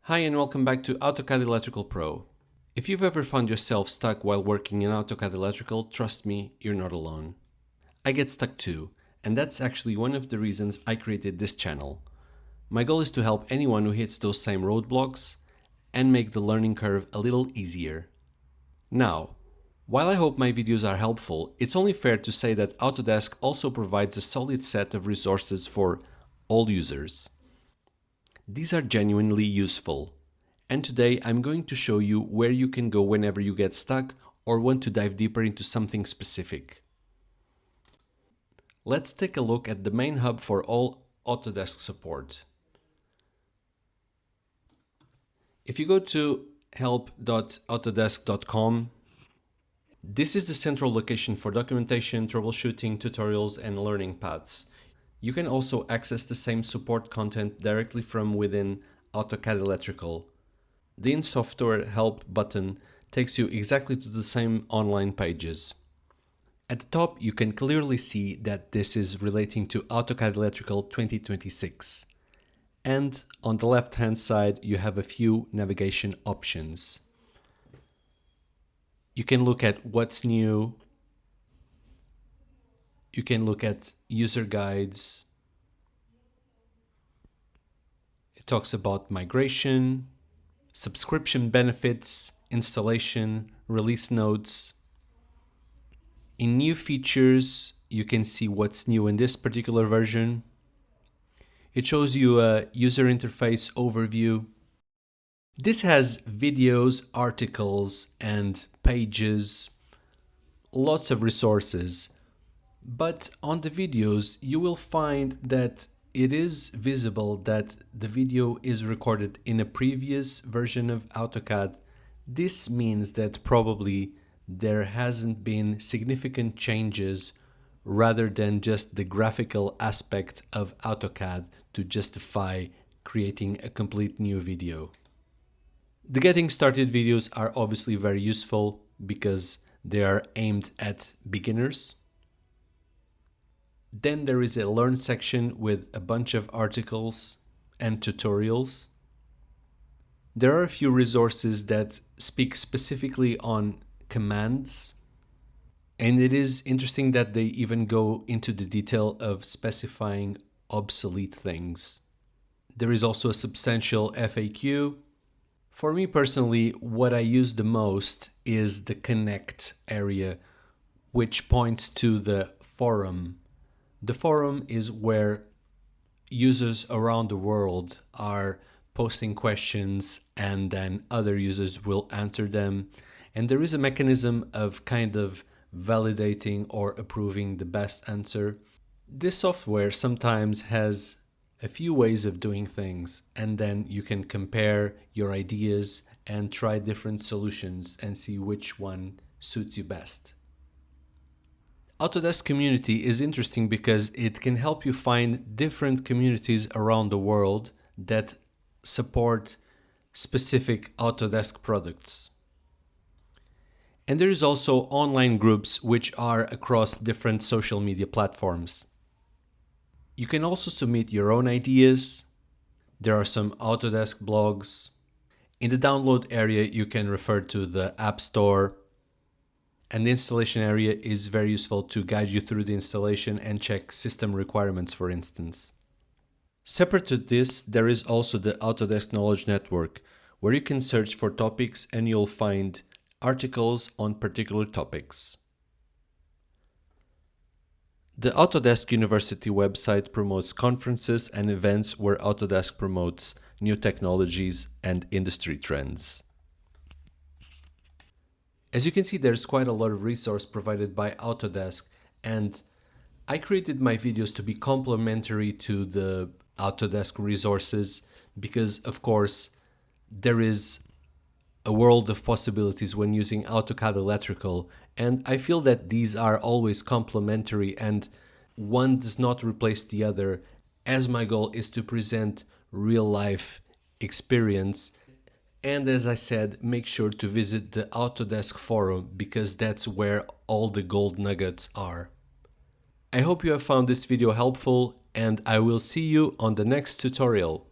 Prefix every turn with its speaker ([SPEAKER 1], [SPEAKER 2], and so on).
[SPEAKER 1] Hi and welcome back to AutoCAD Electrical Pro. If you've ever found yourself stuck while working in AutoCAD Electrical, trust me, you're not alone. I get stuck too, and that's actually one of the reasons I created this channel. My goal is to help anyone who hits those same roadblocks and make the learning curve a little easier. Now, while I hope my videos are helpful, it's only fair to say that Autodesk also provides a solid set of resources for all users. These are genuinely useful, and today I'm going to show you where you can go whenever you get stuck or want to dive deeper into something specific. Let's take a look at the main hub for all Autodesk support. If you go to help.autodesk.com, this is the central location for documentation, troubleshooting, tutorials, and learning paths. You can also access the same support content directly from within AutoCAD Electrical. The In Software Help button takes you exactly to the same online pages. At the top, you can clearly see that this is relating to AutoCAD Electrical 2026. And on the left-hand side, you have a few navigation options. You can look at what's new. You can look at user guides. It talks about migration, subscription benefits, installation, release notes. In new features, you can see what's new in this particular version. It shows you a user interface overview. This has videos, articles, and pages, lots of resources. But on the videos, you will find that it is visible that the video is recorded in a previous version of AutoCAD. This means that probably there hasn't been significant changes rather than just the graphical aspect of AutoCAD to justify creating a complete new video. The getting started videos are obviously very useful because they are aimed at beginners. Then there is a Learn section with a bunch of articles and tutorials. There are a few resources that speak specifically on commands, and it is interesting that they even go into the detail of specifying obsolete things. There is also a substantial FAQ. For me personally, what I use the most is the Connect area, which points to the forum. The forum is where users around the world are posting questions and then other users will answer them. And there is a mechanism of kind of validating or approving the best answer. This software sometimes has a few ways of doing things, and then you can compare your ideas and try different solutions and see which one suits you best. Autodesk community is interesting because it can help you find different communities around the world that support specific Autodesk products. And there is also online groups which are across different social media platforms. You can also submit your own ideas. There are some Autodesk blogs. In the download area, you can refer to the App Store. And the installation area is very useful to guide you through the installation and check system requirements, for instance. Separate to this, there is also the Autodesk Knowledge Network, where you can search for topics and you'll find articles on particular topics. The Autodesk University website promotes conferences and events where Autodesk promotes new technologies and industry trends. As you can see, there's quite a lot of resource provided by Autodesk, and I created my videos to be complementary to the Autodesk resources because, of course, there is a world of possibilities when using AutoCAD Electrical, and I feel that these are always complementary and one does not replace the other, as my goal is to present real-life experience. And as I said, make sure to visit the Autodesk forum because that's where all the gold nuggets are. I hope you have found this video helpful, and I will see you on the next tutorial.